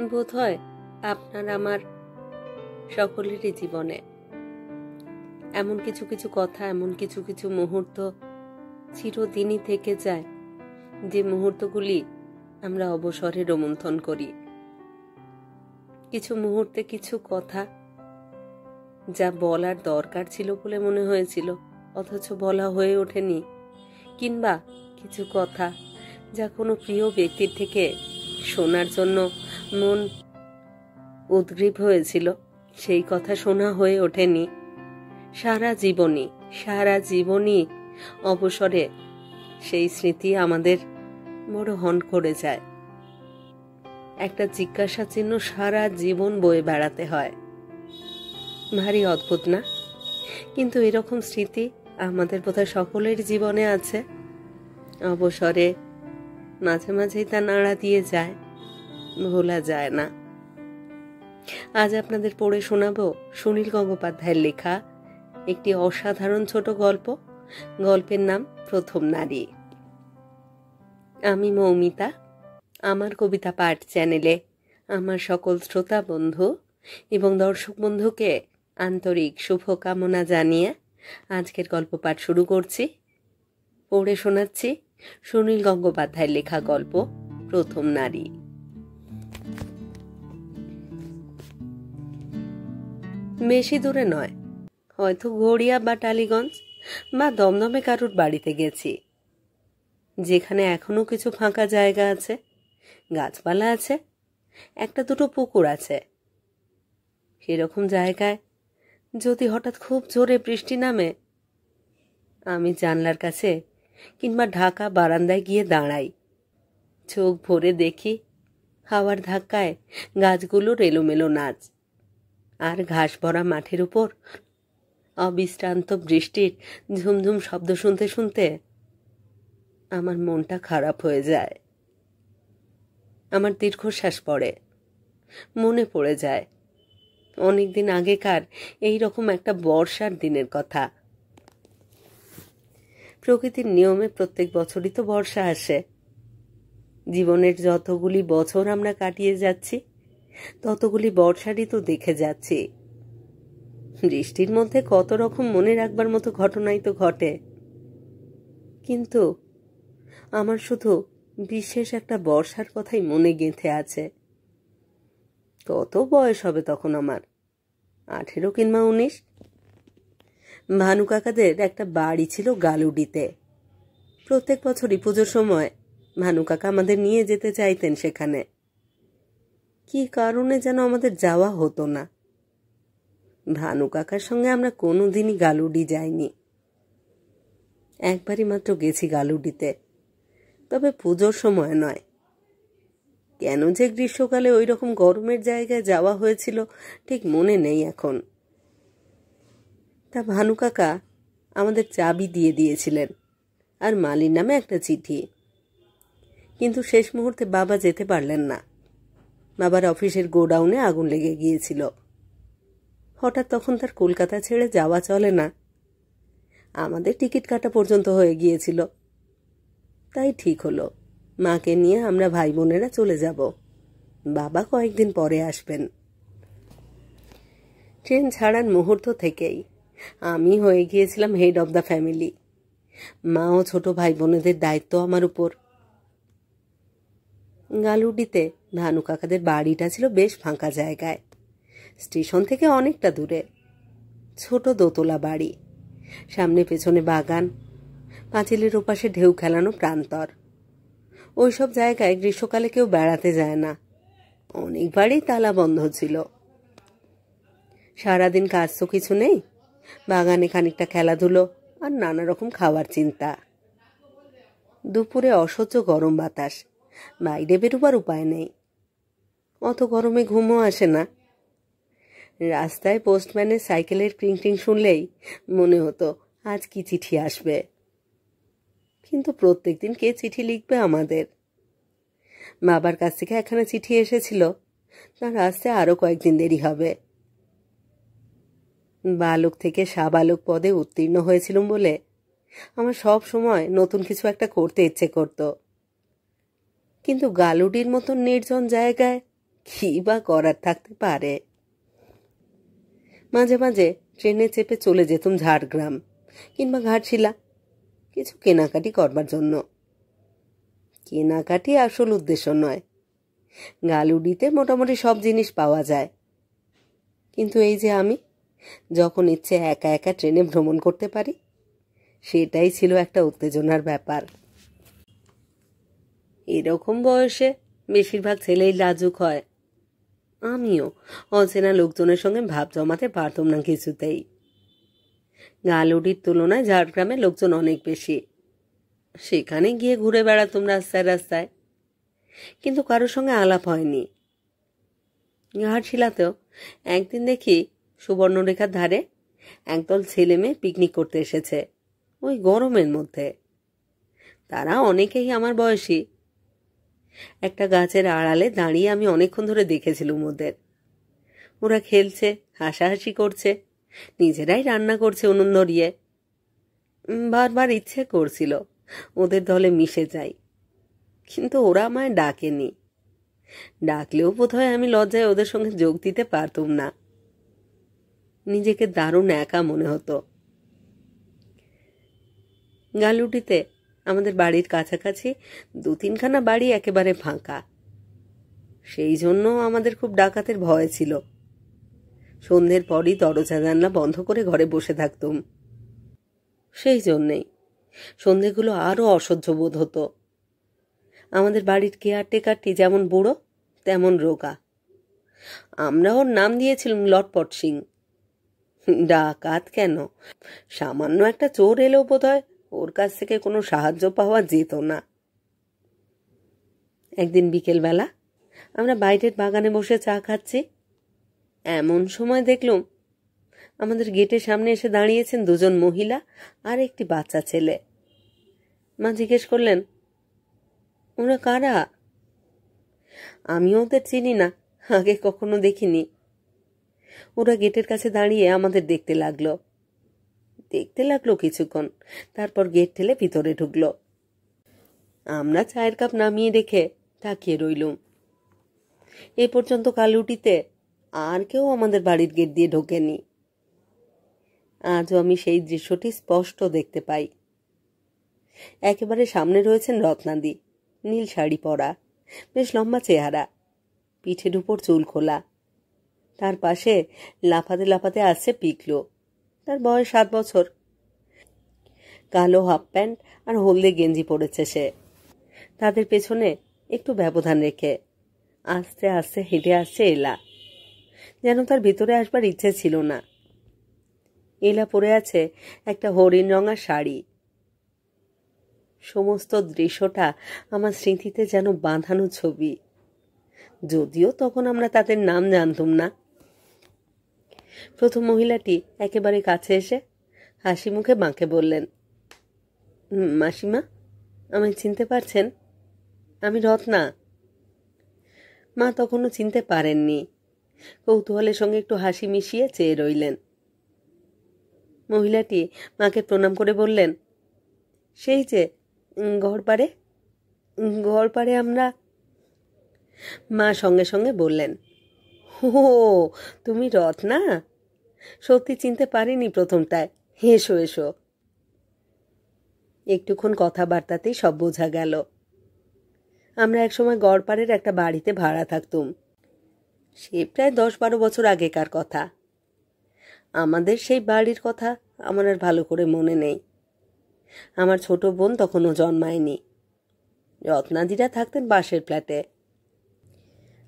বোধ হয় আপনার আমার সকলেরই জীবনে এমন কিছু কিছু কথা, এমন কিছু কিছু মুহূর্ত চিরদিনই থেকে যায়, যে মুহূর্তগুলি আমরা অবসরে রোমন্থন করি। কিছু মুহূর্তে কিছু কথা যা বলার দরকার ছিল বলে মনে হয়েছিল, অথচ বলা হয়ে ওঠেনি, কিংবা কিছু কথা যা কোনো প্রিয় ব্যক্তির থেকে শোনার জন্য মন উদ্গ্রীব হয়েছিল, সেই কথা শোনা হয়ে ওঠেনি। সারা জীবনই অবসরে সেই স্মৃতি আমাদের বড় হন করে যায়। একটা জিজ্ঞাসা চিহ্ন সারা জীবন বয়ে বেড়াতে হয়। ভারী অদ্ভুত না? কিন্তু এরকম স্মৃতি আমাদের বোধহয় সকলের জীবনে আছে। অবসরে মাঝে মাঝেই তা নাড়া দিয়ে যায়, ভোলা যায় না। আজ আপনাদের পড়ে শোনাবো সুনীল গঙ্গোপাধ্যায়ের লেখা একটি অসাধারণ ছোট গল্প। গল্পের নাম প্রথম নারী। আমি মৌমিতা। আমার কবিতা পাঠ চ্যানেলে আমার সকল শ্রোতা বন্ধু এবং দর্শক বন্ধুকে আন্তরিক শুভকামনা জানিয়ে আজকের গল্প পাঠ শুরু করছি। পড়ে শোনাচ্ছি সুনীল গঙ্গোপাধ্যায়ের লেখা গল্প প্রথম নারী। বেশি দূরে নয়, হয়তো গড়িয়া বা টালিগঞ্জ বা দমদমে কারুর বাড়িতে গেছি, যেখানে এখনো কিছু ফাঁকা জায়গা আছে, গাছপালা আছে, একটা দুটো পুকুর আছে। সেরকম জায়গায় যদি হঠাৎ খুব জোরে বৃষ্টি নামে, আমি জানলার কাছে কিংবা ঢাকা বারান্দায় গিয়ে দাঁড়াই। চোখ ভরে দেখি হাওয়ার ধাক্কায় গাছগুলোর এলোমেলো নাচ, আর ঘাস ভরা মাঠের উপর অবিশ্রান্ত বৃষ্টির ঝুমঝুম শব্দ শুনতে শুনতে আমার মনটা খারাপ হয়ে যায়। আমার দীর্ঘশ্বাস পড়ে, মনে পড়ে যায় অনেকদিন আগেকার এইরকম একটা বর্ষার দিনের কথা। প্রকৃতির নিয়মে প্রত্যেক বছরই তো বর্ষা আসে। জীবনের যতগুলি বছর আমরা কাটিয়ে যাচ্ছি, ততগুলি বর্ষারই তো দেখে যাচ্ছি। বৃষ্টির মধ্যে কত রকম মনে রাখবার মতো ঘটনাই তো ঘটে, কিন্তু আমার শুধু বিশেষ একটা বর্ষার কথাই মনে গেঁথে আছে। কত বয়স হবে তখন আমার? 18 কিংবা 19। ভানু কাকাদের একটা বাড়ি ছিল গালুডিতে। প্রত্যেক বছরই পুজোর সময় ভানু কাকা আমাদের নিয়ে যেতে চাইতেন সেখানে। কি কারণে যেন আমাদের যাওয়া হতো না। ভানু কাকার সঙ্গে আমরা কোনোদিনই গালুডি যাইনি। একবারই মাত্র গেছি গালুডিতে, তবে পুজোর সময় নয়। কেন যে গ্রীষ্মকালে ওই রকম গরমের জায়গায় যাওয়া হয়েছিল ঠিক মনে নেই এখন। তা ভানু কাকা আমাদের চাবি দিয়ে দিয়েছিলেন, আর মালির নামে একটা চিঠি। কিন্তু শেষ মুহূর্তে বাবা যেতে পারলেন না। বাবার অফিসের গোডাউনে আগুন লেগে গিয়েছিল। হঠাৎ তখন তার কলকাতা ছেড়ে যাওয়া চলে না। আমাদের টিকিট কাটা পর্যন্ত হয়ে গিয়েছিল। তাই ঠিক হলো মাকে নিয়ে আমরা ভাই বোনেরা চলে যাব। বাবা কয়েকদিন পরে আসবেন। ট্রেন ছাড়ার মুহূর্ত থেকেই আমি হয়ে গিয়েছিলাম হেড অব দ্য ফ্যামিলি। মা ও ছোট ভাই বোনেদের দায়িত্ব আমার উপর। গালুডিতে ভানু কাকাদের বাড়িটা ছিল বেশ ফাঁকা জায়গায়, স্টেশন থেকে অনেকটা দূরে। ছোট দোতলা বাড়ি, সামনে পেছনে বাগান, পাঁচিলের ওপাশে ঢেউ খেলানো প্রান্তর। ওইসব জায়গায় গ্রীষ্মকালে কেউ বেড়াতে যায় না। অনেক বাড়ি তালা বন্ধ ছিল। সারাদিন কাজ তো কিছু নেই, বাগানে খানিকটা খেলাধুলো আর নানা রকম খাওয়ার চিন্তা। দুপুরে অসহ্য গরম বাতাস, বাইরে বেরোবার উপায় নেই। অত গরমে ঘুমও আসে না। রাস্তায় পোস্টম্যানের সাইকেলের ক্রিং শুনলেই মনে হতো আজ কি চিঠি আসবে। কিন্তু প্রত্যেকদিন কে চিঠি লিখবে আমাদের? বাবার কাছ থেকে একখানা চিঠি এসেছিল, তার আসতে আরো কয়েকদিন দেরি হবে। বালক থেকে সাবালক পদে উত্তীর্ণ হয়েছিলাম বলে আমার সব সময় নতুন কিছু একটা করতে ইচ্ছে করত। কিন্তু গালুডির মতন নির্জন জায়গায় কি বা করার থাকতে পারে। মাঝে মাঝে ট্রেনে চেপে চলে যেতুম ঝাড়গ্রাম কিংবা ঘাটশিলা কিছু কেনাকাটি করবার জন্য। কেনাকাটি আসল উদ্দেশ্য নয়, গালুডিতে মোটামুটি সব জিনিস পাওয়া যায়। কিন্তু এই যে আমি যখন ইচ্ছে একা একা ট্রেনে ভ্রমণ করতে পারি, সেটাই ছিল একটা উত্তেজনার ব্যাপার। এরকম বয়সে বেশিরভাগ ছেলেই লাজুক হয়। আমিও অচেনা লোকজনের সঙ্গে ভাব জমাতে পারতাম না কিছুতেই। গালুডির তুলনায় ঝাড়গ্রামে লোকজন অনেক বেশি। সেখানে গিয়ে ঘুরে বেড়াতাম রাস্তায় রাস্তায়, কিন্তু কারোর সঙ্গে আলাপ হয়নি। ঘাটশিলাতেও একদিন দেখি সুবর্ণরেখার ধারে একদল ছেলে মেয়ে পিকনিক করতে এসেছে, ওই গরমের মধ্যে। তারা অনেকেই আমার বয়সী। একটা গাছের আড়ালে দাঁড়িয়ে আমি অনেকক্ষণ ধরে দেখেছিলাম ওদের। ওরা খেলছে, হাসাহাসি করছে, নিজেরাই রান্না করছে উনুন ধরিয়ে। বারবার ইচ্ছে করছিল ওদের দলে মিশে যাই, কিন্তু ওরা আমায় ডাকেনি। ডাকলেও বোধহয় আমি লজ্জায় ওদের সঙ্গে যোগ দিতে পারতুম না। নিজেকে দারুণ একা মনে হতো। গালুডিতে আমাদের বাড়ির কাছাকাছি 2-3খানা বাড়ি একেবারে ফাঁকা। সেই জন্য আমাদের খুব ডাকাতের ভয় ছিল। সন্ধ্যের পরই দরজা জানলা বন্ধ করে ঘরে বসে থাকতুম। সেই জন্যেই সন্ধ্যেগুলো আরো অসহ্য বোধ হতো। আমাদের বাড়ির কেয়ারটেকারটি যেমন বুড়ো তেমন রোগা। আমরা ওর নাম দিয়েছিলাম লটপট সিং। ডাকাত কেন, সামান্য একটা চোর এলেও বোধহয় ওর কাছ থেকে কোনো সাহায্য পাওয়া যেত না। একদিন বিকেলবেলা আমরা বাইরের বাগানে বসে চা খাচ্ছি। এমন সময় দেখলুম আমাদের গেটের সামনে এসে দাঁড়িয়েছেন 2জন মহিলা আর একটি বাচ্চা ছেলে। মা জিজ্ঞেস করলেন, ওরা কারা? আমিও ওদের চিনি না, আগে কখনো দেখিনি। ওরা গেটের কাছে দাঁড়িয়ে আমাদের দেখতে লাগলো কিছুক্ষণ, তারপর গেট ঠেলে ভিতরে ঢুকলো। আমরা চায়ের কাপ নামিয়ে রেখে তাকিয়ে রইলুম। এ পর্যন্ত গালুডিতে আর কেউ আমাদের বাড়ির গেট দিয়ে ঢোকেনি। আজও আমি সেই দৃশ্যটি স্পষ্ট দেখতে পাই। একেবারে সামনে রয়েছেন রত্নাদি, নীল শাড়ি পরা, বেশ লম্বা চেহারা, পিঠের উপর চুল খোলা। তার পাশে লাফাতে লাফাতে আসছে পিকলু, তার বয়স 7 বছর। কালো হাফ প্যান্ট আর হলদে গেঞ্জি পরেছে সে। তাদের পেছনে একটু ব্যবধান রেখে আস্তে আস্তে হেঁটে আসছে এলা, যেন তার ভিতরে আসবার ইচ্ছে ছিল না। এলা পরে আছে একটা হরিণ রঙা শাড়ি। সমস্ত দৃশ্যটা আমার স্মৃতিতে যেন বাঁধানো ছবি, যদিও তখন আমরা তাদের নাম জানতাম না। প্রথম মহিলাটি একেবারে কাছে এসে হাসি মুখে মাকে বললেন, মাসিমা, আমায় চিনতে পারছেন? আমি রত্না। মা তখনও চিনতে পারেননি। কৌতূহলের সঙ্গে একটু হাসি মিশিয়ে চেয়ে রইলেন। মহিলাটি মাকে প্রণাম করে বললেন, সেই যে গড়পাড়ে আমরা। মা সঙ্গে সঙ্গে বললেন, ও তুমি রত্না? সত্যি চিনতে পারিনি প্রথমটায়, এসো এসো। একটুক্ষণ কথাবার্তাতেই সব বোঝা গেল। আমরা একসময় গড়পাড়ের একটা বাড়িতে ভাড়া থাকতুম। সে প্রায় 10-12 বছর আগেকার কথা। আমাদের সেই বাড়ির কথা আমার আর ভালো করে মনে নেই। আমার ছোট বোন তখনও জন্মায়নি। রত্নাদিরা থাকতেন বাসের ফ্ল্যাটে।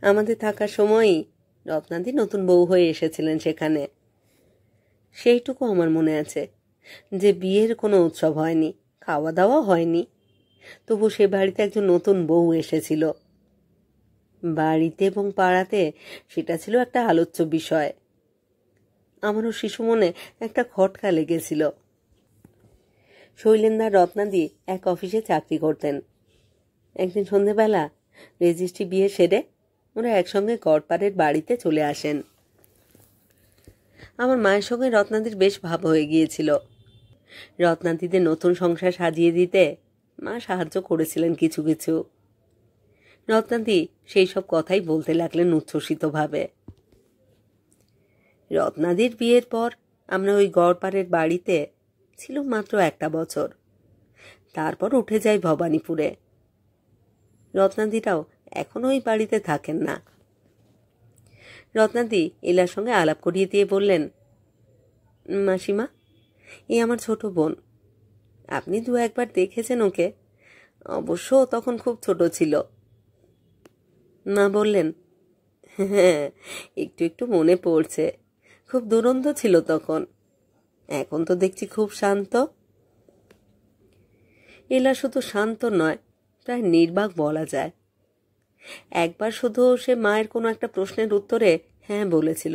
আমাদের থাকার সময়ই রত্নাদি নতুন বউ হয়ে এসেছিলেন সেখানে। সেইটুকু আমার মনে আছে যে বিয়ের কোনো উৎসব হয়নি, খাওয়া দাওয়া হয়নি, তবু সে বাড়িতে একজন নতুন বউ এসেছিল। বাড়িতে এবং পাড়াতে সেটা ছিল একটা আলোচ্য বিষয়। আমারও শিশু মনে একটা খটকা লেগেছিল। শৈলেন্দার রত্নাদি এক অফিসে চাকরি করতেন। একদিন সন্ধেবেলা রেজিস্ট্রি বিয়ে সেরে ওরা একসঙ্গে গড়পাড়ের বাড়িতে চলে আসেন। আমার মায়ের সঙ্গে রত্নাদির বেশ ভাব হয়ে গিয়েছিল। রত্নাদিদের নতুন সংসার সাজিয়ে দিতে মা সাহায্য করেছিলেন কিছু কিছু। রত্নাদি সেই সব কথাই বলতে লাগলেন উচ্ছ্বসিতভাবে। রত্নাদির বিয়ের পর আমরা ওই গড়পাড়ের বাড়িতে ছিলাম মাত্র 1 বছর। তারপর উঠে যাই ভবানীপুরে। রত্নাদিরাও এখনো ওই বাড়িতে থাকেন না। রত্নাদি এলার সঙ্গে আলাপ করিয়ে দিয়ে বললেন, মাসিমা, এই আমার ছোট বোন। আপনি 2-1 বার দেখেছেন ওকে, অবশ্য তখন খুব ছোট ছিল। মা বললেন, হ্যাঁ, একটু একটু মনে পড়ছে, খুব দুরন্ত ছিল তখন। এখন তো দেখছি খুব শান্ত। এলা শুধু শান্ত নয়, প্রায় নির্বাক বলা যায়। একবার শুধু সে মায়ের কোনো একটা প্রশ্নের উত্তরে হ্যাঁ বলেছিল।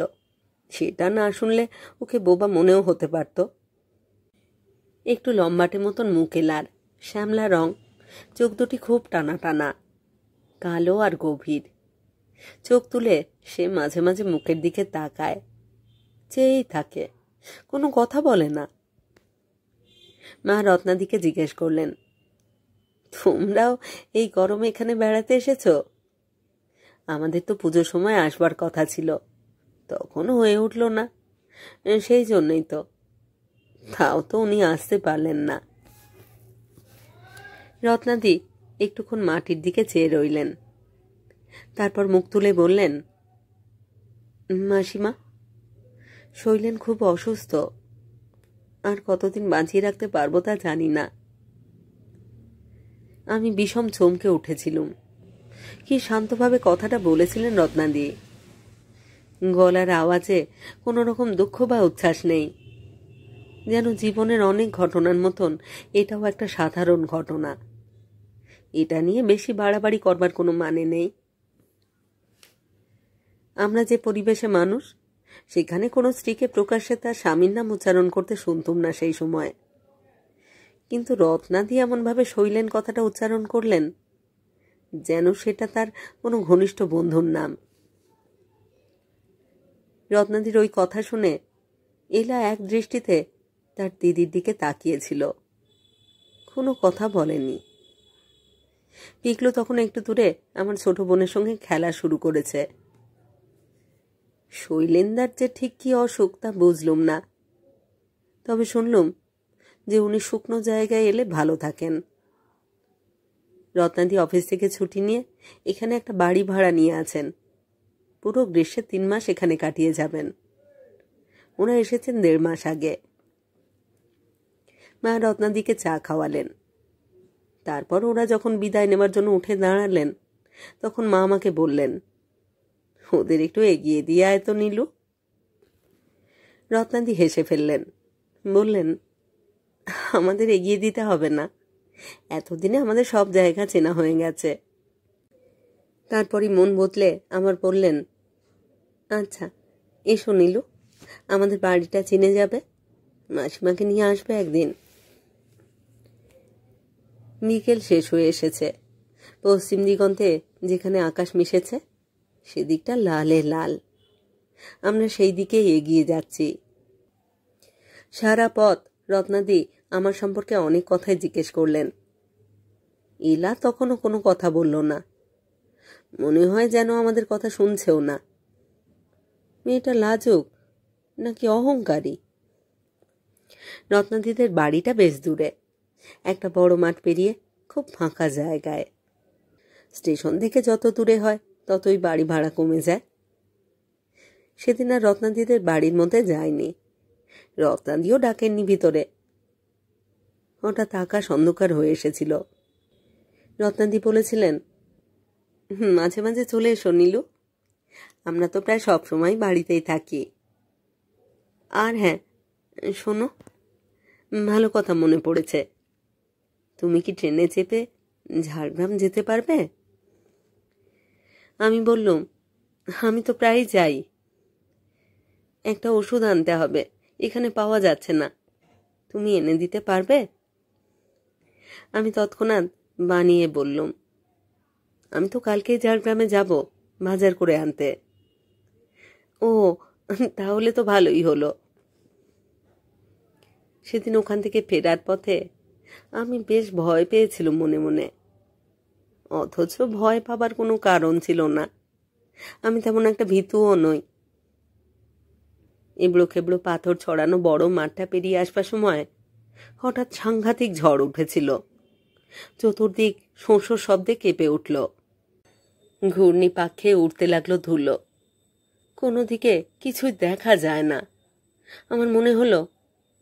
সেটা না শুনলে ওকে বোবা মনেও হতে পারত। একটু লম্বাটে মতন মুখ এলার, শ্যামলা রং, চোখ দুটি খুব টানা টানা, কালো আর গভীর। চোখ তুলে সে মাঝে মাঝে মুখের দিকে তাকায়, চেয়েই থাকে, কোনো কথা বলে না। মা রত্নাদিকে জিজ্ঞেস করলেন, তোমরাও এই গরমে এখানে বেড়াতে এসেছ? আমাদের তো পুজোর সময় আসবার কথা ছিল, তখন হয়ে উঠল না, সেই জন্যই তো। তাও তো উনি আসতে পারলেন না। রত্নাদি একটুক্ষণ মাটির দিকে চেয়ে রইলেন, তারপর মুখ তুলে বললেন, মাসিমা, শৈলেন খুব অসুস্থ, আর কতদিন বাঁচিয়ে রাখতে পারবো তা জানি না। আমি বিষম চমকে উঠেছিলুম। কি শান্তভাবে কথাটা বলেছিলেন রত্নাদি। গলার আওয়াজে কোনো রকম দুঃখ বা উচ্ছ্বাস নেই, যেন জীবনের অনেক ঘটনার মতন এটাও একটা সাধারণ ঘটনা। এটা নিয়ে বেশি বাড়াবাড়ি করবার কোনো মানে নেই। আমরা যে পরিবেশে মানুষ, সেখানে কোনো স্ত্রীকে প্রকাশ্যে তার স্বামীর নাম উচ্চারণ করতে শুনতুম না সেই সময়। কিন্তু রত্নাদি এমনভাবে শৈলেন কথাটা উচ্চারণ করলেন যেন সেটা তার কোনো ঘনিষ্ঠ বন্ধুর নাম। রত্নাদির ওই কথা শুনে এলা এক দৃষ্টিতে তার দিদির দিকে তাকিয়েছিল, কোনো কথা বলেনি। পিকলু তখন একটু দূরে আমার ছোট বোনের সঙ্গে খেলা শুরু করেছে। শৈলেন্দার যে ঠিক কি অসুখ তা বুঝলুম না, তবে শুনলুম যে উনি শুকনো জায়গায় এলে ভালো থাকেন। রত্নাদি অফিস থেকে ছুটি নিয়ে এখানে একটা বাড়ি ভাড়া নিয়ে আছেন। পুরো গ্রীষ্মে 3 মাস এখানে কাটিয়ে যাবেন। ওরা এসেছেন 1.5 মাস আগে। মা রত্নাদিকে চা খাওয়ালেন। তারপর ওরা যখন বিদায় নেবার জন্য উঠে দাঁড়ালেন, তখন মা আমাকে বললেন, ওদের একটু এগিয়ে দিয়ে আয় তো নীলু। রত্নাদি হেসে ফেললেন, বললেন, আমাদের এগিয়ে দিতে হবে না, এতদিনে আমাদের সব জায়গা চেনা হয়ে গেছে। তারপরই মন বদলে আমার বললেন, আচ্ছা এসো নীলু, আমাদের বাড়িটা চিনে যাবে, মাসিমাকে নিয়ে আসবে একদিন। বিকেল শেষ হয়ে এসেছে। পশ্চিম দিগন্তে যেখানে আকাশ মিশেছে সেদিকটা লালে লাল। আমরা সেই দিকে এগিয়ে যাচ্ছি। সারা পথ রত্নাদি আমার সম্পর্কে অনেক কথাই জিজ্ঞেস করলেন। ইলা তখনও কোনো কথা বলল না, মনে হয় যেন আমাদের কথা শুনছেও না। মেয়েটা লাজুক নাকি অহংকারী। রত্নাদিদের বাড়িটা বেশ দূরে, একটা বড় মাঠ পেরিয়ে খুব ফাঁকা জায়গায়। স্টেশন থেকে যত দূরে হয় ততই বাড়ি ভাড়া কমে যায়। সেদিন আর রত্নাদিদের বাড়ির মধ্যে যায়নি, রত্নাদিও ডাকেননি ভিতরে। হঠাৎ আকাশ অন্ধকার হয়ে এসেছিল। রত্নাদি বলেছিলেন, মাঝে মাঝে চলে এসো নীলু, আমরা তো প্রায় সব সময় বাড়িতেই থাকি। আর হ্যাঁ শোনো, ভালো কথা মনে পড়েছে, তুমি কি ট্রেনে চেপে ঝাড়গ্রাম যেতে পারবে? আমি বললুম, আমি তো প্রায়ই যাই। একটা ওষুধ আনতে হবে, এখানে পাওয়া যাচ্ছে না, তুমি এনে দিতে পারবে? আমি তৎক্ষণাৎ বানিয়ে বললুম, আমি তো কালকেই ঝাড়গ্রামে যাব বাজার করে আনতে। ও, তাহলে তো ভালোই হলো। সেদিন ওখান থেকে ফেরার পথে আমি বেশ ভয় পেয়েছিলাম মনে মনে। অথচ ভয় পাবার কোনো কারণ ছিল না। আমি তেমন একটা ভীতুও নই। এবড়ো খেবড়ো পাথর ছড়ানো বড় মাঠটা পেরিয়ে আসবার সময় হঠাৎ সাংঘাতিক ঝড় উঠেছিল। চতুর্দিক শোঁ শব্দে কেঁপে উঠল। ঘূর্ণি পাখে উঠতে লাগলো ধুলো। কোনো দিকে কিছুই দেখা যায় না। আমার মনে হলো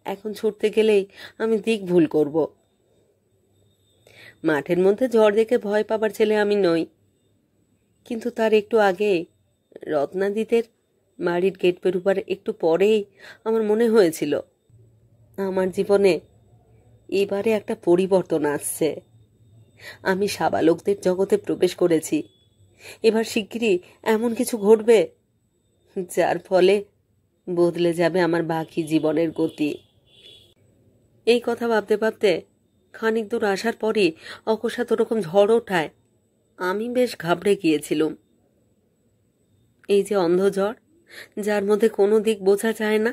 এখন ছুটতে গেলেই আমি দিক ভুল করব। মাঠের মধ্যে ঝড় দেখে ভয় পাবার ছেলে আমি নই, কিন্তু তার একটু আগে রত্নাদিতের বাড়ির গেট পেরুবার একটু পরেই আমার মনে হয়েছিল আমার জীবনে এবারে একটা পরিবর্তন আসছে। আমি সাবালকদের জগতে প্রবেশ করেছি। এবার শিগগিরই এমন কিছু ঘটবে যার ফলে বদলে যাবে আমার বাকি জীবনের গতি। এই কথা ভাবতে ভাবতে খানিক দূর আসার পরই অকস্মাৎ ওরকম ঝড় ওঠায় আমি বেশ ঘাবড়ে গিয়েছিলাম। এই যে অন্ধ ঝড়, যার মধ্যে কোনো দিক বোঝা যায় না,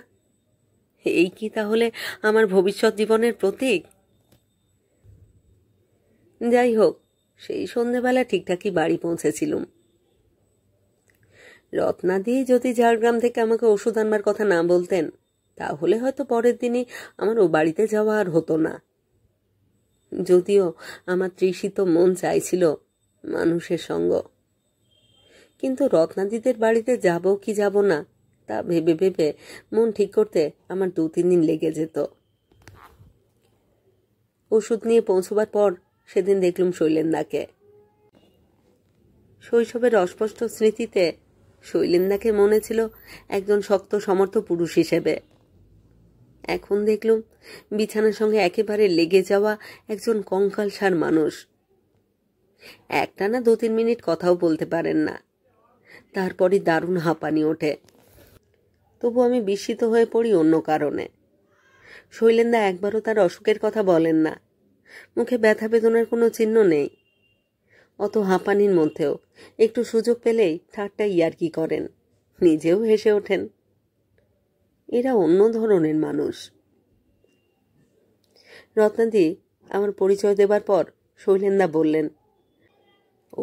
এই কি তাহলে আমার ভবিষ্যৎ জীবনের প্রতীক? যাই হোক, সেই সন্ধ্যেবেলা ঠিকঠাকই বাড়ি পৌঁছেছিলুম। রত্নাদি যদি ঝাড়গ্রাম থেকে আমাকে ওষুধ আনবার কথা না বলতেন, তাহলে হয়তো পরের দিনই আমার ও বাড়িতে যাওয়া আর হতো না। যদিও আমার তৃষিত মন চাইছিল মানুষের সঙ্গ, কিন্তু রত্নাদিদের বাড়িতে যাব কি যাব না তা ভেবে ভেবে মন ঠিক করতে আমার 2-3 দিন লেগে যেত। ওষুধ নিয়ে পৌঁছবার পর সেদিন দেখলুম শৈলেন্দাকে। শৈশবের অস্পষ্ট স্মৃতিতে শৈলেন্দাকে মনে ছিল একজন শক্ত সমর্থ পুরুষ হিসেবে। এখন দেখলুম বিছানার সঙ্গে একেবারে লেগে যাওয়া একজন কঙ্কালসার মানুষ। একটানা 2-3 মিনিট কথাও বলতে পারেন না, তারপরই দারুণ হাঁপানি ওঠে। তবু আমি বিস্মিত হয়ে পড়ি অন্য কারণে। শৈলেন্দা একবারও তার অসুখের কথা বলেন না, মুখে ব্যথা বেদনার কোনো চিহ্ন নেই। অত হাঁপানির মধ্যেও একটু সুযোগ পেলেই ঠাট্টা ইয়ার্কি করেন, নিজেও হেসে ওঠেন। এরা অন্য ধরনের মানুষ। রত্নাদি আমার পরিচয় দেবার পর শৈলেন্দা বললেন,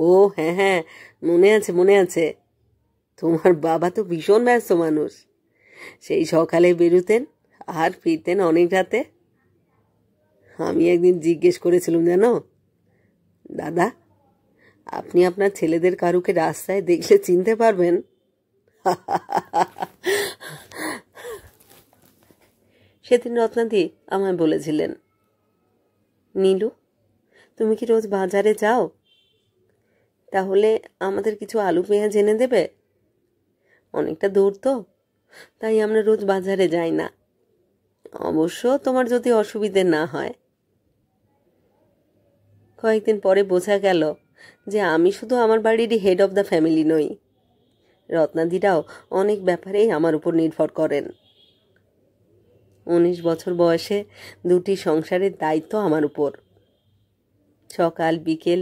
ও হ্যাঁ হ্যাঁ, মনে আছে। তোমার বাবা তো ভীষণ ব্যস্ত মানুষ। সেই সকালে বেরুতেন আর ফিরতেন অনেক রাতে। আমি একদিন জিজ্ঞেস করেছিলাম, জানো দাদা, আপনি আপনার ছেলেদের কারুকে রাস্তায় দেখলে চিনতে পারবেন? সেদিন রত্নাদি আমায় বলেছিলেন, নীলু, তুমি কি রোজ বাজারে যাও? তাহলে আমাদের কিছু আলু পেঁয়াজ এনে দেবে। অনেকটা দূর তো, তাই আমরা রোজ বাজারে যাই না। অবশ্য তোমার যদি অসুবিধে না হয়। কয়েকদিন পরে বোঝা গেল যে আমি শুধু আমার বাড়িরই হেড অব দ্য ফ্যামিলি নই। রত্নাদিরাও অনেক ব্যাপারেই আমার উপর নির্ভর করেন। 19 বছর বয়সে 2টি সংসারের দায়িত্ব আমার উপর। সকাল বিকেল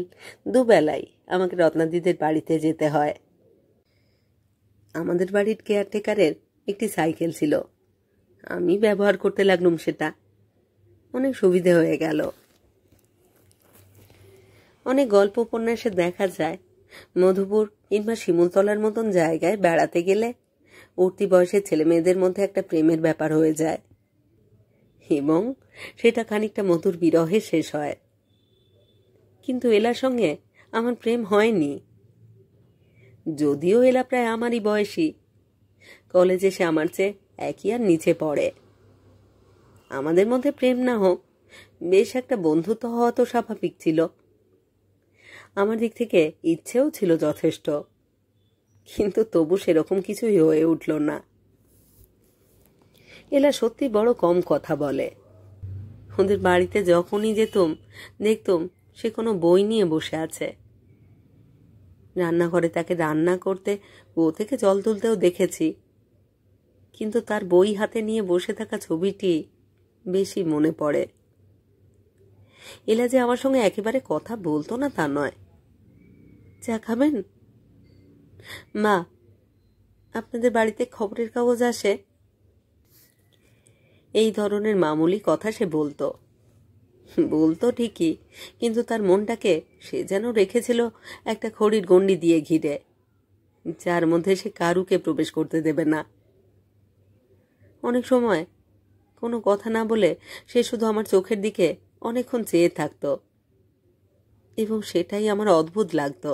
দুবেলাই আমাকে রত্নাদিদের বাড়িতে যেতে হয়। আমাদের বাড়ির কেয়ারটেকারের একটি সাইকেল ছিল, আমি ব্যবহার করতে লাগলুম সেটা। অনেক সুবিধে হয়ে গেল। অনেক গল্প উপন্যাসে দেখা যায় মধুপুর কিংবা শিমুলতলার মতন জায়গায় বেড়াতে গেলে উঠতি বয়সের ছেলে মেয়েদের মধ্যে একটা প্রেমের ব্যাপার হয়ে যায় এবং সেটা খানিকটা মধুর বিরহে শেষ হয়। কিন্তু এলার সঙ্গে আমার প্রেম হয়নি। যদিও এলা প্রায় আমারই বয়সী, কলেজে সে আমার চেয়ে 1 ইয়ার নিচে পড়ে। আমাদের মধ্যে প্রেম না হোক, বেশ একটা বন্ধুত্ব হওয়া তো স্বাভাবিক ছিল। আমার দিক থেকে ইচ্ছেও ছিল যথেষ্ট, কিন্তু তবু সেরকম কিছুই হয়ে উঠল না। এলা সত্যি বড় কম কথা বলে। ওদের বাড়িতে যখনই যেতুম দেখতুম সে কোনো বই নিয়ে বসে আছে। রান্নাঘরে তাকে রান্না করতে ও থেকে জল তুলতেও দেখেছি, কিন্তু তার বই হাতে নিয়ে বসে থাকা ছবিটি বেশি মনে পড়ে। এলা যে আমার সঙ্গে একেবারে কথা বলতো না তা নয়। চা খাবেন? মা, আপনাদের বাড়িতে খবরের কাগজ আসে? এই ধরনের মামুলি কথা সে বলতো, বলতো ঠিকই, কিন্তু তার মনটাকে সে যেন রেখেছিল একটা খড়ির গণ্ডি দিয়ে ঘিরে, যার মধ্যে সে কারুকে প্রবেশ করতে দেবে না। অনেক সময় কোনো কথা না বলে সে শুধু আমার চোখের দিকে অনেকক্ষণ চেয়ে থাকত, এবং সেটাই আমার অদ্ভুত লাগত।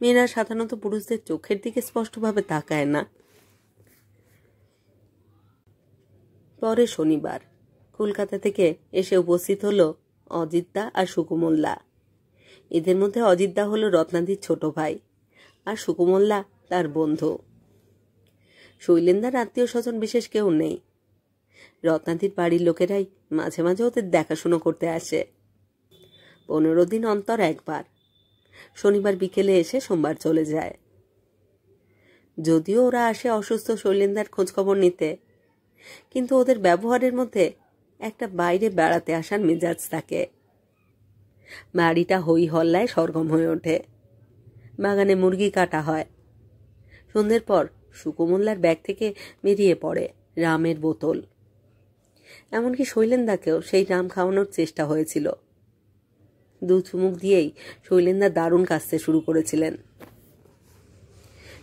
মেয়েরা সাধারণত পুরুষদের চোখের দিকে স্পষ্টভাবে তাকায় না। পরে শনিবার কলকাতা থেকে এসে উপস্থিত হলো অজিতদা আর সুকুমল্লা। এদের মধ্যে অজিতদা হলো রত্নাদির ছোট ভাই, আর সুকুমল্লা তার বন্ধু। শৈলেন্দার আত্মীয় স্বজন বিশেষ কেউ নেই। রত্নাদির বাড়ির লোকেরাই মাঝে মাঝে ওদের দেখাশুনো করতে আসে, 15 দিন অন্তর একবার। শনিবার বিকেলে এসে সোমবার চলে যায়। যদিও ওরা আসে অসুস্থ শৈলেন্দার খোঁজখবর নিতে, কিন্তু ওদের ব্যবহারের মধ্যে একটা বাইরে বেড়াতে আসার মেজাজ থাকে। বাড়িটা হই হল্লায় সরগম হয়ে ওঠে। বাগানে মুরগি কাটা হয়। সন্ধ্যের পর সুকুমল্লার ব্যাগ থেকে বেরিয়ে পড়ে রামের বোতল। এমনকি শৈলেন্দাকেও সেই রাম খাওয়ানোর চেষ্টা হয়েছিল। 2 চুমুক দিয়েই শৈলেন্দা দারুণ কাশতে শুরু করেছিলেন।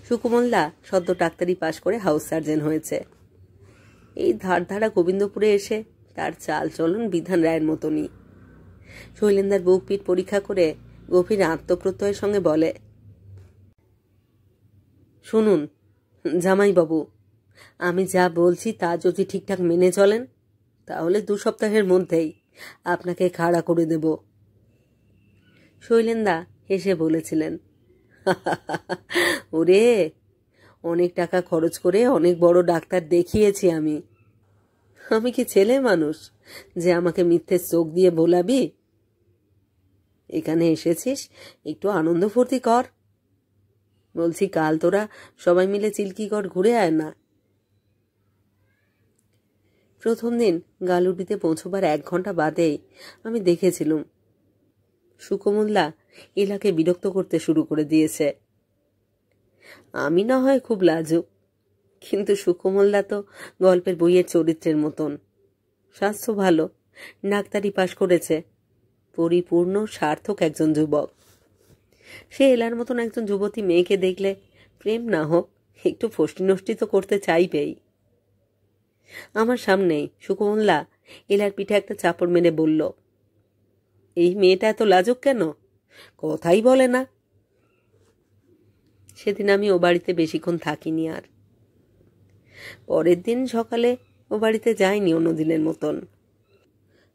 সুকুমল্লা সদ্য ডাক্তারি পাশ করে হাউস সার্জন হয়েছে। এই ধারধারা গোবিন্দপুরে এসে তার চাল চলন বিধান রায়ের মতনই। শৈলেন্দার বুক পিঠ পরীক্ষা করে গভীর আত্মপ্রত্যয়ের সঙ্গে বলে, শুনুন জামাইবাবু, আমি যা বলছি তা যদি ঠিকঠাক মেনে চলেন, তাহলে 2 সপ্তাহের মধ্যেই আপনাকে খাড়া করে দেব। শৈলেন্দা হেসে বলেছিলেন, ওরে, অনেক টাকা খরচ করে অনেক বড় ডাক্তার দেখিয়েছি আমি। আমি কি ছেলে মানুষ যে আমাকে মিথ্যে চোখ দিয়ে বোলাবি? এখানে এসেছিস, একটু আনন্দ ফুর্তি কর। বলছি, কাল তোরা সবাই মিলে চিল্কিগড় ঘুরে আয় না। প্রথম দিন গালুডিতে পৌঁছবার 1 ঘন্টা বাদেই আমি দেখেছিলুম সুকুমল্লা এলাকে বিরক্ত করতে শুরু করে দিয়েছে। আমি না হয় খুব লাজুক, কিন্তু সুকুমল্লা তো গল্পের বইয়ের চরিত্রের মতন। স্বাস্থ্য ভালো, ডাক্তারি পাশ করেছে, পরিপূর্ণ সার্থক একজন যুবক। সে এলার মতন একজন যুবতী মেয়েকে দেখলে প্রেম না হোক একটু ফষ্টি নষ্টি তো করতে চাইবেই। আমার সামনেই সুকুমল্লা এলার পিঠে একটা চাপড় মেরে বলল, এই মেয়েটা এত লাজুক কেন? কথাই বলে না। সেদিন আমি ও বাড়িতে বেশিক্ষণ থাকিনি আর। পরের দিন সকালে ও বাড়িতে যাইনি অন্যদিনের মতন।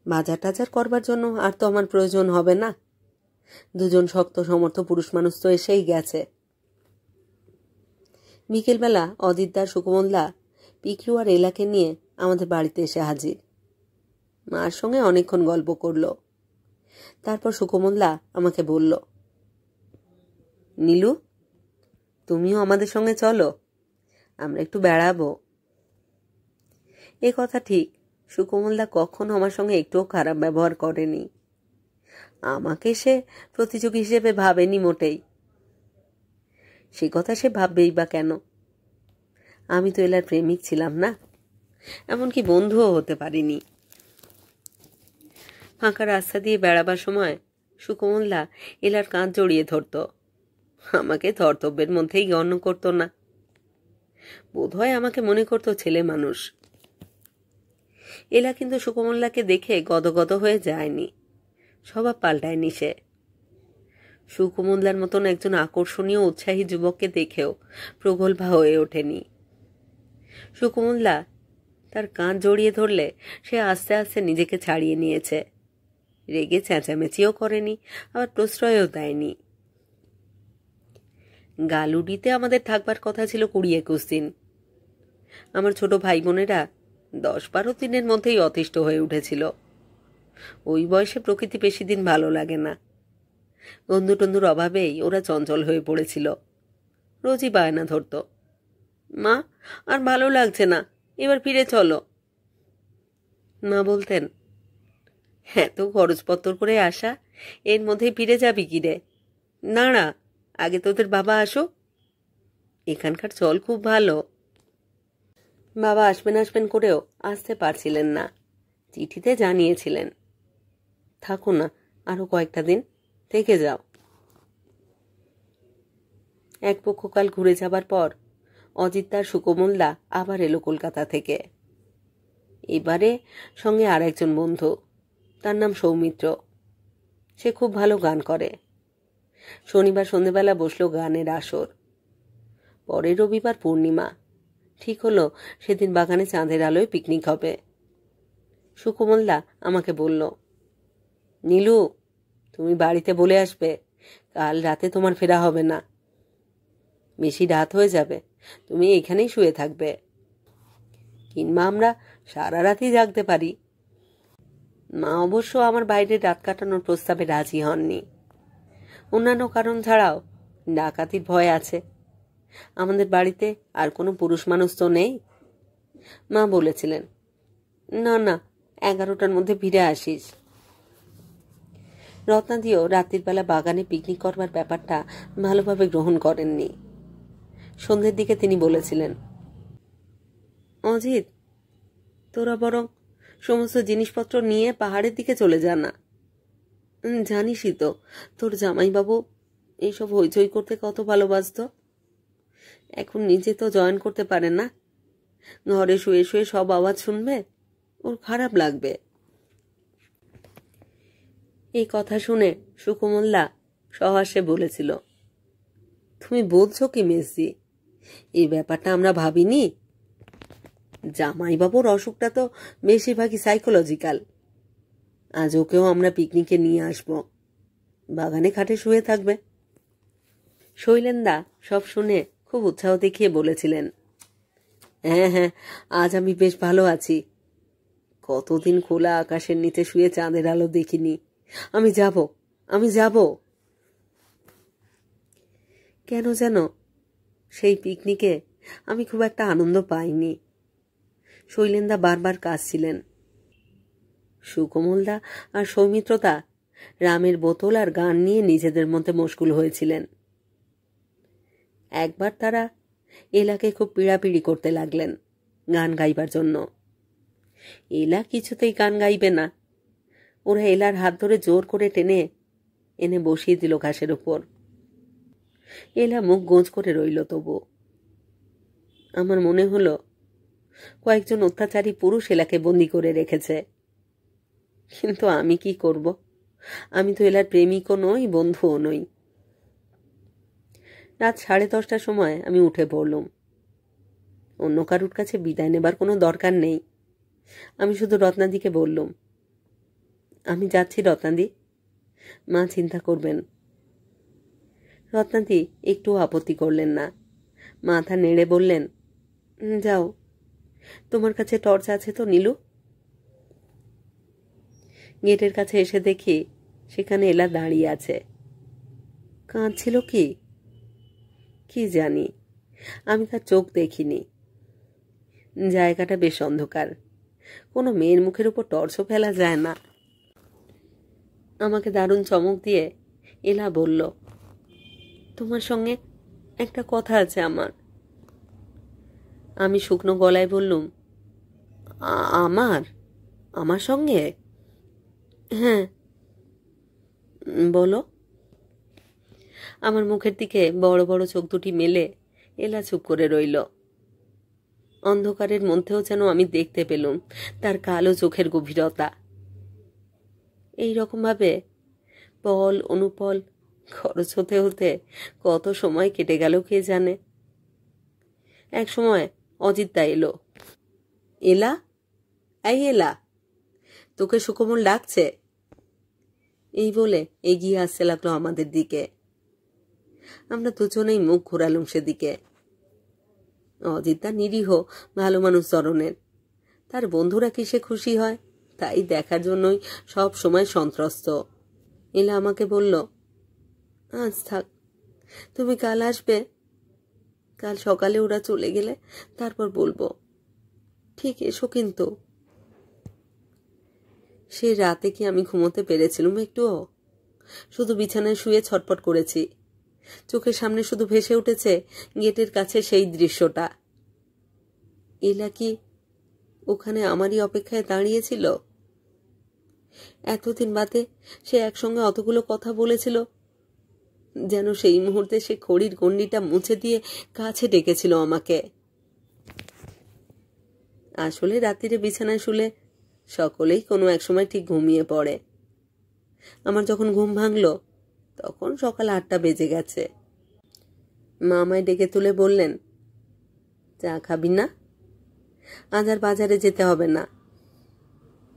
বাজার টাজার করবার জন্য আর তো আমার প্রয়োজন হবে না। 2 জন শক্ত সমর্থ পুরুষ মানুষ তো এসেই গেছে। বিকেলবেলা অজিতদার সুকুমল্লা পিকলু আর এলাকে নিয়ে আমাদের বাড়িতে এসে হাজির। মার সঙ্গে অনেকক্ষণ গল্প করল। তারপর সুকুমল্লা আমাকে বলল, নীলু, তুমিও আমাদের সঙ্গে চলো, আমরা একটু বেড়াবো। এ কথা ঠিক, সুকুমল্লা কখনো আমার সঙ্গে একটুও খারাপ ব্যবহার করেনি। আমাকে সে প্রতিযোগী হিসেবে ভাবেনি মোটেই। সে কথা সে ভাববেই বা কেন? আমি তো এলার প্রেমিক ছিলাম না, এমনকি বন্ধুও হতে পারিনি। ফাঁকা রাস্তা দিয়ে বেড়াবার সময় সুকুমল্লা এলার কাঁধ জড়িয়ে ধরত। আমাকে ধর্তব্যের মধ্যেই গণ্য করত না। বোধহয় আমাকে মনে করত ছেলে মানুষ। এলা কিন্তু সুকুমল্লাকে দেখে গদগদ হয়ে যায়নি, স্বভাব পাল্টায়নি সে। সুকুমল্লার মতন একজন আকর্ষণীয় উৎসাহী যুবককে দেখেও প্রগল্ভা হয়ে ওঠেনি। সুকুমল্লা তার কাঁধ জড়িয়ে ধরলে সে আস্তে আস্তে নিজেকে ছাড়িয়ে নিয়েছে। রেগে চেঁচামেচিও করেনি, আবার প্রশ্রয়ও দেয়নি। গালুডিতে আমাদের থাকবার কথা ছিল 20-21 দিন। আমার ছোট ভাই বোনেরা 10-12 দিনের মধ্যেই অতিষ্ঠ হয়ে উঠেছিল। ওই বয়সে প্রকৃতি বেশি দিন ভালো লাগে না। বন্ধু টন্ধুর অভাবেই ওরা চঞ্চল হয়ে পড়েছিল। রোজই বায়না ধরত, মা আর ভালো লাগছে না, এবার ফিরে চলো। মা বলতেন, হ্যাঁ তো খরচপত্র করে আসা, এর মধ্যেই ফিরে যাবি কি রে? না, আগে তোদের বাবা আসুক, এখানকার চল খুব ভালো। বাবা আসবেন আসবেন করেও আসতে পারছিলেন না। চিঠিতে জানিয়েছিলেন থাকো না, আরো কয়েকটা দিন থেকে যাও। এক পক্ষকাল ঘুরে যাবার পর অজিত তার সুকোমলদা আবার এলো কলকাতা থেকে। এবারে সঙ্গে আর একজন বন্ধু, তার নাম সৌমিত্র। সে খুব ভালো গান করে। শনিবার সন্ধেবেলা বসলো গানের আসর। পরের রবিবার পূর্ণিমা। ঠিক হলো সেদিন বাগানে চাঁদের আলোয় পিকনিক হবে। সুকোমলদা আমাকে বলল, নীলু, তুমি বাড়িতে বলে আসবে কাল রাতে তোমার ফেরা হবে না। বেশি রাত হয়ে যাবে, তুমি এখানেই শুয়ে থাকবে, কিংবা আমরা সারা রাতই জাগতে পারি। মা অবশ্য আমার বাইরে রাত কাটানোর প্রস্তাবে রাজি হননি। অন্যান্য কারণ ছাড়াও ডাকাতির ভয় আছে। আমাদের বাড়িতে আর কোনো পুরুষ মানুষ তো নেই। মা বলেছিলেন, না না, 11টার মধ্যে ফিরে আসিস। রত্নাদিও রাত্রির বেলা বাগানে পিকনিক করবার ব্যাপারটা ভালোভাবে গ্রহণ করেননি। সন্ধ্যের দিকে তিনি বলেছিলেন, অজিত, তোরা বরং সমস্ত জিনিসপত্র নিয়ে পাহাড়ের দিকে চলে যা না। জানিসই তো তোর জামাইবাবু এইসব হইচই করতে কত ভালোবাসত। এখন নিজে তো জয়েন করতে পারে না, ঘরে শুয়ে শুয়ে সব আওয়াজ শুনবে, ওর খারাপ লাগবে। এই কথা শুনে সুকোমলদা সহাস্যে বলেছিল, তুমি বলছো কি মেসি, এই ব্যাপারটা আমরা ভাবিনি। জামাইবাবুর অসুখটা তো বেশিরভাগই সাইকোলজিক্যাল। আজ ওকেও আমরা পিকনিকে নিয়ে আসব, বাগানে খাটে শুয়ে থাকবে। শৈলেন্দা সব শুনে খুব উৎসাহ দেখিয়ে বলেছিলেন, হ্যাঁ হ্যাঁ, আজ আমি বেশ ভালো আছি। কতদিন খোলা আকাশের নিচে শুয়ে চাঁদের আলো দেখিনি। আমি যাব, আমি যাব। কেন যেন সেই পিকনিকে আমি খুব একটা আনন্দ পাইনি। শৈলেন্দা বারবার কাঁদছিলেন। সুকোমলদা আর সৌমিত্রদা রামের বোতল আর গান নিয়ে নিজেদের মধ্যে মশগুল হয়েছিলেন। একবার তারা এলাকে খুব পীড়াপিড়ি করতে লাগলেন গান গাইবার জন্য। এলা কিছুতেই গান গাইবে না। ওরা এলার হাত ধরে জোর করে টেনে এনে বসিয়ে দিল ঘাসের উপর। এলা মুখ গোঁজ করে রইল। তবু আমার মনে হলো কয়েকজন অত্যাচারী পুরুষ এলাকে বন্দি করে রেখেছে। কিন্তু আমি কি করব? আমি তো এলার প্রেমিকও নই, বন্ধুও নই। রাত 10:30টার সময় আমি উঠে পড়লুম। অন্য কারুর কাছে বিদায় নেবার কোনো দরকার নেই। আমি শুধু রত্নাদিকে বললুম, আমি যাচ্ছি রত্নাদি, মা চিন্তা করবেন। রত্নাদি একটু আপত্তি করলেন না, মাথা নেড়ে বললেন, যাও, তোমার কাছে টর্চ আছে তো নীলু? গেটের কাছে এসে দেখি সেখানে এলা দাঁড়িয়ে আছে। কাঁদছিল কি জানি, আমি তার চোখ দেখিনি। জায়গাটা বেশ অন্ধকার, কোনো মেয়ের মুখের উপর টর্চও ফেলা যায় না। আমাকে দারুণ চমক দিয়ে এলা বলল, তোমার সঙ্গে একটা কথা আছে আমার। আমি শুকনো গলায় বললুম, আমার আমার সঙ্গে? হ্যাঁ, বলো। আমার মুখের দিকে বড় বড় চোখ দুটি মেলে এলা চুপ করে রইল। অন্ধকারের মধ্যেও যেন আমি দেখতে পেলুম তার কালো চোখের গভীরতা। এই রকম ভাবে পল অনুপল খরচ হতে হতে কত সময় কেটে গেল কে জানে। এক সময় অজিতদা এলো। এলা, এই এলা, তোকে সুকোমল ডাকছে, এই বলে এগিয়ে আসতে লাগলো আমাদের দিকে। আমরা দুজনেই মুখ ঘোরালুম সেদিকে। অজিতদা নিরীহ ভালো মানুষ ধরনের। তার বন্ধুরা কিসে খুশি হয় তাই দেখার জন্যই সব সময় সন্ত্রস্ত। এলা আমাকে বলল, আজ থাক, তুমি কাল আসবে। কাল সকালে ওরা চলে গেলে তারপর বলবো। ঠিক এসো কিন্তু। সে রাতে কি আমি ঘুমোতে পেরেছিলুম একটুও? শুধু বিছানায় শুয়ে ছটপট করেছি। চোখের সামনে শুধু ভেসে উঠেছে গেটের কাছে সেই দৃশ্যটা। এলা কি ওখানে আমারই অপেক্ষায় দাঁড়িয়েছিল? এতদিন বাদে সে একসঙ্গে অতগুলো কথা বলেছিল, যেন সেই মুহূর্তে সে খড়ির গণ্ডিটা মুছে দিয়ে কাছে ডেকেছিল আমাকে। আসলে রাত্রিরে বিছানায় শুলে সকলেই কোনো একসময় ঠিক ঘুমিয়ে পড়ে। আমার যখন ঘুম ভাঙল তখন সকাল 8টা বেজে গেছে। মা আমায় ডেকে তুলে বললেন, চা খাবি না? আজ আর বাজারে যেতে হবে না,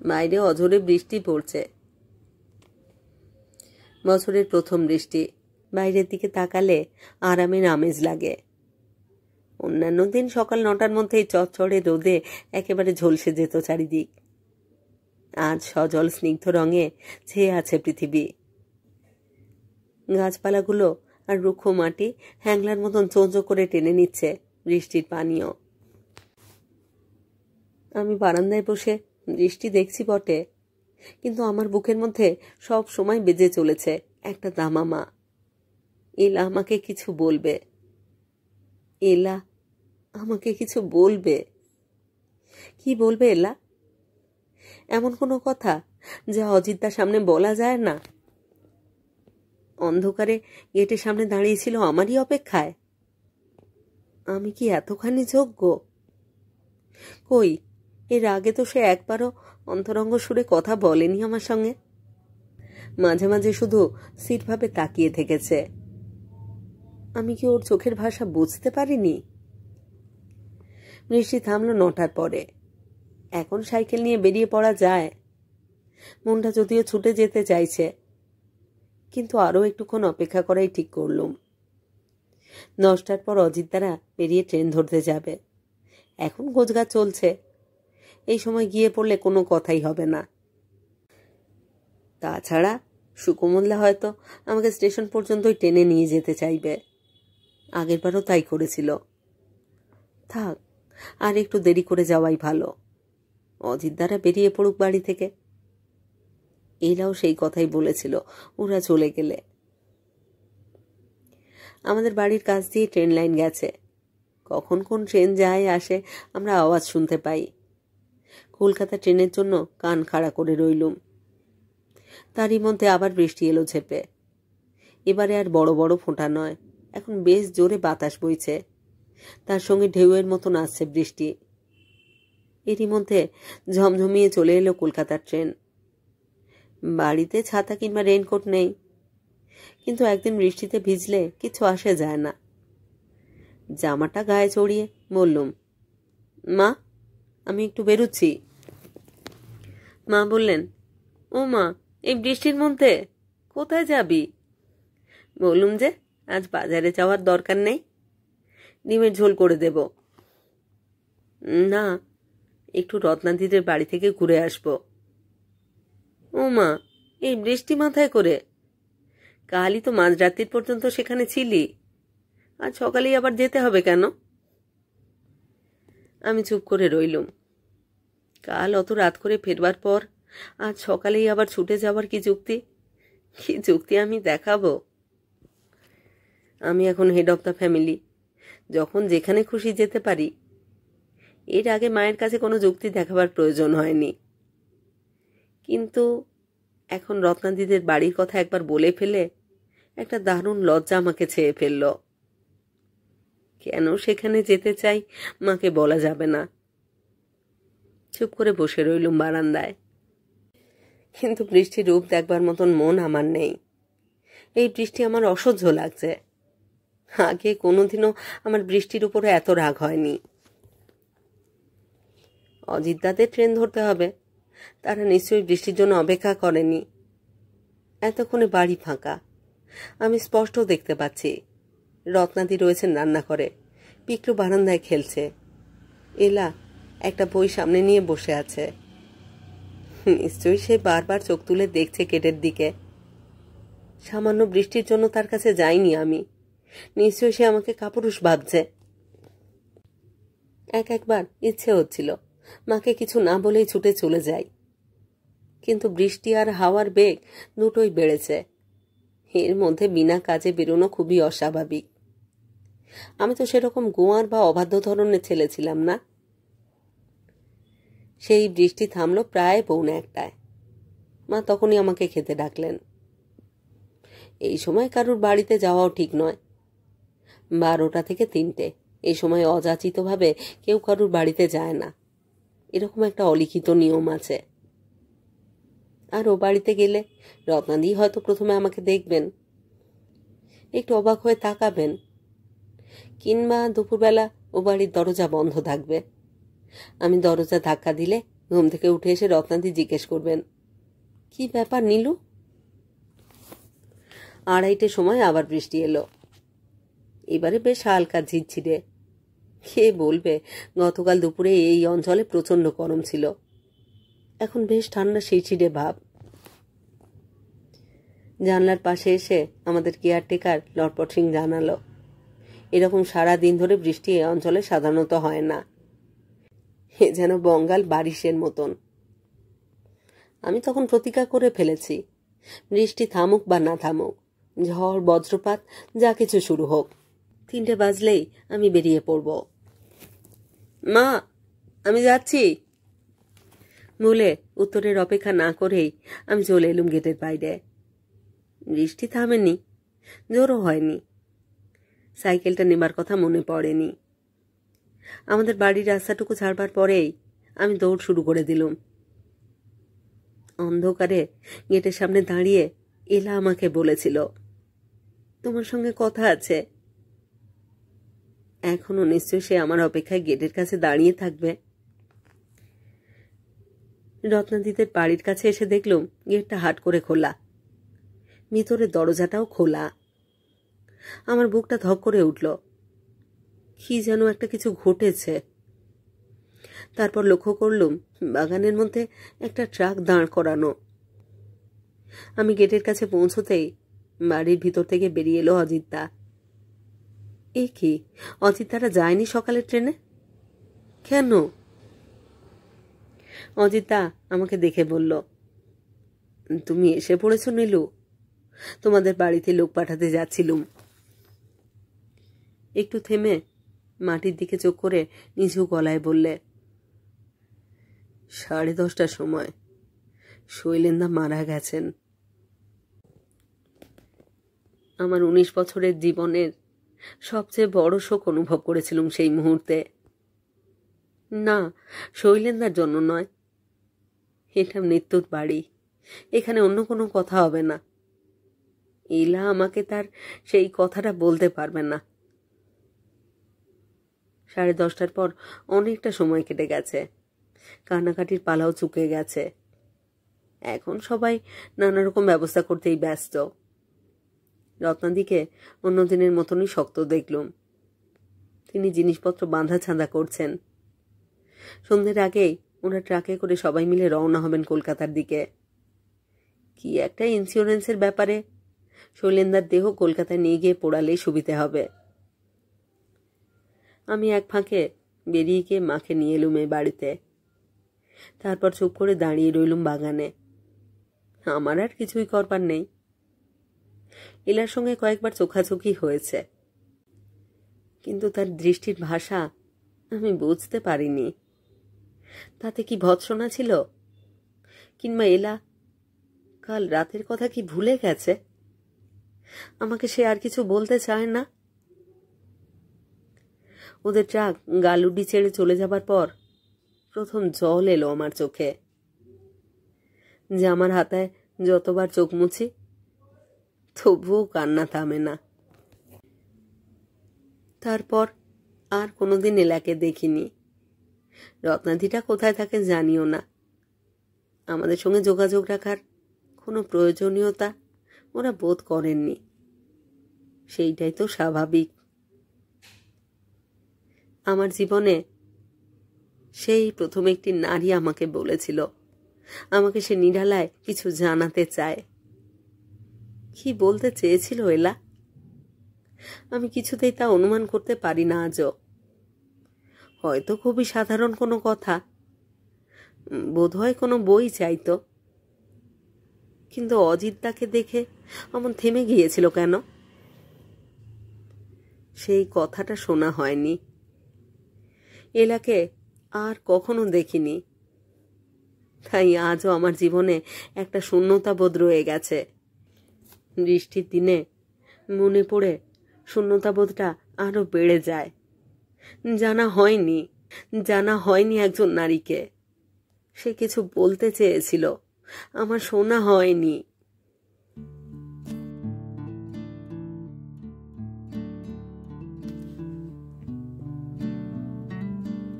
বাইরে অঝোরে বৃষ্টি পড়ছে। বছরের প্রথম বৃষ্টি, বাইরের দিকে তাকালে আরামের আমেজ লাগে। অন্যান্য দিন সকাল 9টার মধ্যেই চচ্চড়ে রোদে একেবারে ঝলসে যেত চারিদিক। আজ সজল স্নিগ্ধ রঙে ছেয়ে আছে পৃথিবী। গাছপালাগুলো আর রুক্ষ মাটি হ্যাংলার মতন চোঁচো করে টেনে নিচ্ছে বৃষ্টির পানীয়। আমি বারান্দায় বসে বৃষ্টি দেখছি বটে, কিন্তু আমার বুকের মধ্যে সব সময় বেজে চলেছে একটা দামামা। এলা আমাকে কিছু বলবে, এলা আমাকে কিছু বলবে। কি বলবে এলা? এমন কোনো কথা যা অজিতদার সামনে বলা যায় না? অন্ধকারে গেটের সামনে দাঁড়িয়েছিল আমারই অপেক্ষায়। আমি কি এতখানি যোগ্য? কই, এর আগে তো সে একবারও অন্তরঙ্গ সুরে কথা বলেনি আমার সঙ্গে। মাঝে মাঝে শুধু স্থিরভাবে তাকিয়ে থেকেছে। আমি কি ওর চোখের ভাষা বুঝতে পারিনি? বৃষ্টি থামলো 9টার পরে। এখন সাইকেল নিয়ে বেরিয়ে পড়া যায়। মনটা যদিও ছুটে যেতে চাইছে, কিন্তু আরো একটুক্ষণ অপেক্ষা করাই ঠিক করলুম। 10টার পর অজিতদারা বেরিয়ে ট্রেন ধরতে যাবে। এখন গোছগাছ চলছে, এই সময় গিয়ে পড়লে কোনো কথাই হবে না। তাছাড়া সুকুমল্লা হয়তো আমাকে স্টেশন পর্যন্তই টেনে নিয়ে যেতে চাইবে। আগেরবারও তাই করেছিল। থাক, আর একটু দেরি করে যাওয়াই ভালো। অজিতদারা বেরিয়ে পড়ুক বাড়ি থেকে। এরাও সেই কথাই বলেছিল ওরা চলে গেলে। আমাদের বাড়ির কাছ দিয়ে ট্রেন লাইন গেছে। কখন কোন ট্রেন যায় আসে আমরা আওয়াজ শুনতে পাই। কলকাতা ট্রেনের জন্য কান খাড়া করে রইলুম। তারই মধ্যে আবার বৃষ্টি এলো ঝেপে। এবারে আর বড় বড় ফোঁটা নয়, এখন বেশ জোরে বাতাস বইছে, তার সঙ্গে ঢেউয়ের মতন আসছে বৃষ্টি। এরই মধ্যে ঝমঝমিয়ে চলে এলো কলকাতার ট্রেন। বাড়িতে ছাতা কিংবা রেইনকোট নেই, কিন্তু একদিন বৃষ্টিতে ভিজলে কিছু আসে যায় না। জামাটা গায়ে চড়িয়ে বললুম, মা আমি একটু বেরুচ্ছি। মা বললেন, ও মা, এই বৃষ্টির মধ্যে কোথায় যাবি? বললুম যে আজ বাজারে যাওয়ার দরকার নেই, ডিমের ঝোল করে দেব। না, একটু রত্নাদিদের বাড়ি থেকে ঘুরে আসব। ও মা, এই বৃষ্টি মাথায় করে? কালই তো মাঝরাত্রির পর্যন্ত সেখানে ছিলি, আজ সকালেই আবার যেতে হবে কেন? আমি চুপ করে রইলুম। কাল অত রাত করে ফেরবার পর আজ সকালেই আবার ছুটে যাওয়ার কি যুক্তি? কি যুক্তি আমি দেখাবো? আমি এখন হেড অফ দ্য ফ্যামিলি, যখন যেখানে খুশি যেতে পারি। এর আগে মায়ের কাছে কোনো যুক্তি দেখাবার প্রয়োজন হয়নি, কিন্তু এখন রত্নাদিদের বাড়ির কথা একবার বলে ফেলে একটা দারুণ লজ্জা আমাকে ছেয়ে ফেলল। কেন সেখানে যেতে চাই মাকে বলা যাবে না। চুপ করে বসে রইলুম বারান্দায়। কিন্তু বৃষ্টির রূপ দেখবার মতন মন আমার নেই। এই বৃষ্টি আমার অসহ্য লাগছে। আগে কোনোদিনও আমার বৃষ্টির উপরে এত রাগ হয়নি। অজিতদাদের ট্রেন ধরতে হবে, তারা নিশ্চয়ই বৃষ্টির জন্য অপেক্ষা করেনি। এতক্ষণে বাড়ি ফাঁকা, আমি স্পষ্ট দেখতে পাচ্ছি। রত্নাদি রয়েছেন রান্নাঘরে, পিকলু বারান্দায় খেলছে, এলা একটা বই সামনে নিয়ে বসে আছে। নিশ্চয়ই সে বারবার চোখ তুলে দেখছে গেটের দিকে। সামান্য বৃষ্টির জন্য তার কাছে যাইনি আমি, নিশ্চয়ই সে আমাকে কাপুরুষ ভাবছে। একবার ইচ্ছে হচ্ছিল মাকে কিছু না বলেই ছুটে চলে যাই, কিন্তু বৃষ্টি আর হাওয়ার বেগ দুটোই বেড়েছে। এর মধ্যে বিনা কাজে বেরোনো খুবই অস্বাভাবিক। আমি তো সেরকম গোয়ার বা অবাধ্য ধরনের ছেলে ছিলাম না। সেই বৃষ্টি থামলো প্রায় 1:45। মা তখনই আমাকে খেতে ডাকলেন। এই সময় কারুর বাড়িতে যাওয়াও ঠিক নয়। 12টা থেকে 3টে, এই সময় অযাচিতভাবে কেউ কারুর বাড়িতে যায় না, এরকম একটা অলিখিত নিয়ম আছে। আর ও বাড়িতে গেলে রত্নাদি হয়তো প্রথমে আমাকে দেখবেন, একটু অবাক হয়ে তাকাবেন, কিংবা দুপুরবেলা ও বাড়ির দরজা বন্ধ থাকবে। আমি দরজা ধাক্কা দিলে ঘুম থেকে উঠে এসে রত্নাদি জিজ্ঞেস করবেন, কি ব্যাপার নীলু? 2:30টার সময় আবার বৃষ্টি এলো। এবারে বেশ হালকা ঝিরঝিরে। কে বলবে গতকাল দুপুরে এই অঞ্চলে প্রচন্ড গরম ছিল, এখন বেশ ঠান্ডা শিরশিরে ভাব। জানলার পাশে এসে আমাদের কেয়ারটেকার লটপট সিং জানালো, এরকম সারা দিন ধরে বৃষ্টি এই অঞ্চলে সাধারণত হয় না, এ যেন বঙ্গাল বারিশের মতন। আমি তখন প্রতিজ্ঞা করে ফেলেছি, বৃষ্টি থামুক বা না থামুক, ঝড় বজ্রপাত যা কিছু শুরু হোক, 3টে বাজলেই আমি বেরিয়ে পড়ব। মা, আমি যাচ্ছি বলে উত্তরের অপেক্ষা না করেই আমি চলে এলুম গেটের বাইরে। বৃষ্টি থামেনি, জোরও হয়নি। সাইকেলটা নেবার কথা মনে পড়েনি। আমাদের বাড়ির রাস্তাটুকু ছাড়বার পরেই আমি দৌড় শুরু করে দিলুম। অন্ধকারে গেটের সামনে দাঁড়িয়ে এলা আমাকে বলেছিল, তোমার সঙ্গে কথা আছে। এখনো নিশ্চয় সে আমার অপেক্ষায় গেটের কাছে দাঁড়িয়ে থাকবে। রত্নাদিদের বাড়ির কাছে এসে দেখলুম গেটটা হাট করে খোলা, ভিতরের দরজাটাও খোলা। আমার বুকটা ধক করে উঠল, কি যেন একটা কিছু ঘটেছে। তারপর লক্ষ্য করলুম বাগানের মধ্যে একটা ট্রাক দাঁড় করানো। আমি গেটের কাছে পৌঁছতেই বাড়ির ভিতর থেকে বেরিয়ে এলো অজিতদা। এ কি, অজিতদারা যায়নি সকালের ট্রেনে? কেন? অজিতদা আমাকে দেখে বলল, তুমি এসে পড়েছ নীলু, তোমাদের বাড়িতে লোক পাঠাতে যাচ্ছিলুম। একটু থেমে মাটির দিকে চোখ করে নিচু গলায় বললে, 10:30টার সময় শৈলেন্দা মারা গেছেন। আমার 19 বছরের জীবনের সবচেয়ে বড় শোক অনুভব করেছিলাম সেই মুহূর্তে। না, শৈলেন্দার জন্য নয়, এটা মৃত্যুর বাড়ি, এখানে অন্য কোনো কথা হবে না। ইলা আমাকে তার সেই কথাটা বলতে পারবে না। 10:30টার পর অনেকটা সময় কেটে গেছে, কান্নাকাটির পালাও চুকে গেছে। এখন সবাই নানা রকম ব্যবস্থা করতেই ব্যস্ত। রত্নাদিকে অন্যদিনের মতনই শক্ত দেখলুম। তিনি জিনিসপত্র বাঁধা ছাঁধা করছেন। সন্ধ্যের আগেই ওরা ট্রাকে করে সবাই মিলে রওনা হবেন কলকাতার দিকে। কি একটা ইন্স্যুরেন্সের ব্যাপারে শৈলেন্দার দেহ কলকাতায় নিয়ে গিয়ে পোড়ালেই সুবিধে হবে। আমি এক ফাঁকে বেরিয়ে গিয়ে মাকে নিয়ে এলুম এই বাড়িতে। তারপর চুপ করে দাঁড়িয়ে রইলুম বাগানে। আমার আর কিছুই করবার নেই। এলার সঙ্গে কয়েকবার চোখাচোখি হয়েছে, কিন্তু তার দৃষ্টির ভাষা আমি বুঝতে পারিনি। তাতে কি ভৎসনা ছিল, কিংবা এলা কাল রাতের কথা কি ভুলে গেছে? আমাকে সে আর কিছু বলতে চায় না। ওদের ট্রাক গালুডি ছেড়ে চলে যাবার পর প্রথম জল এলো আমার চোখে। জামার হাতায় যতবার চোখ মুছি তবুও কান্না থামে না। তারপর আর কোনোদিন এলাকে দেখিনি। রত্নাদিটা কোথায় থাকে জানিও না। আমাদের সঙ্গে যোগাযোগ রাখার কোনো প্রয়োজনীয়তা ওরা বোধ করেননি। সেইটাই তো স্বাভাবিক। আমার জীবনে সেই প্রথম একটি নারী আমাকে বলেছিল আমাকে সে নিরালায় কিছু জানাতে চায়। কি বলতে চেয়েছিল এলা? আমি কিছুতেই তা অনুমান করতে পারি না আজও। হয়তো খুবই সাধারণ কোনো কথা, বোধহয় কোনো বই চাইতো। কিন্তু অজিতদাকে দেখে আমার থেমে গিয়েছিল কেন? সেই কথাটা শোনা হয়নি। এলাকে আর কখনো দেখিনি। তাই আজও আমার জীবনে একটা শূন্যতা বোধ রয়ে গেছে। বৃষ্টির দিনে মনে পড়ে শূন্যতা বোধটা আরো বেড়ে যায়। জানা হয়নি একজন নারীকে। সে কিছু বলতে চেয়েছিল, আমার শোনা হয়নি।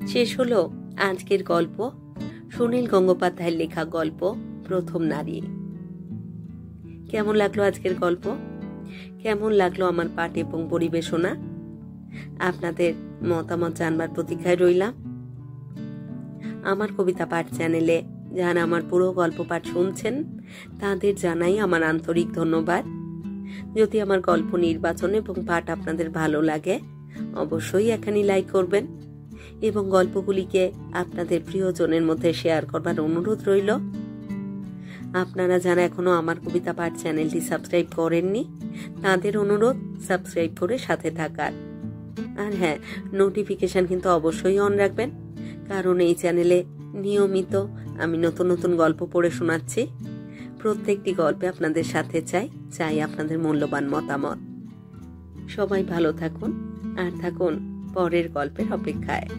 শেষ হলো আজকের গল্প, সুনীল গঙ্গোপাধ্যায়ের লেখা গল্প প্রথম নারী। কেমন লাগলো আজকের গল্প? কেমন লাগলো আমার পাঠ এবং পরিবেশনা? আপনাদের মতামত জানবার প্রতীক্ষায় রইলাম। আমার কবিতা পাঠ চ্যানেলে যারা আমার পুরো গল্প পাঠ শুনছেন তাদের জানাই আমার আন্তরিক ধন্যবাদ। যদি আমার গল্প নির্বাচন এবং পাঠ আপনাদের ভালো লাগে অবশ্যই এখানে লাইক করবেন এবং গল্পগুলিকে আপনাদের প্রিয়জনের মধ্যে শেয়ার করবার অনুরোধ রইল। আপনারা যারা এখনো আমার কবিতা পাঠ চ্যানেলটি সাবস্ক্রাইব করেননি তাদের অনুরোধ সাবস্ক্রাইব করে সাথে থাকার। আর হ্যাঁ, নোটিফিকেশন কিন্তু অবশ্যই অন রাখবেন, কারণ এই চ্যানেলে নিয়মিত আমি নতুন নতুন গল্প পড়ে শোনাচ্ছি। প্রত্যেকটি গল্পে আপনাদের সাথে চাই আপনাদের মূল্যবান মতামত। সবাই ভালো থাকুন আর থাকুন পরের গল্পের অপেক্ষায়।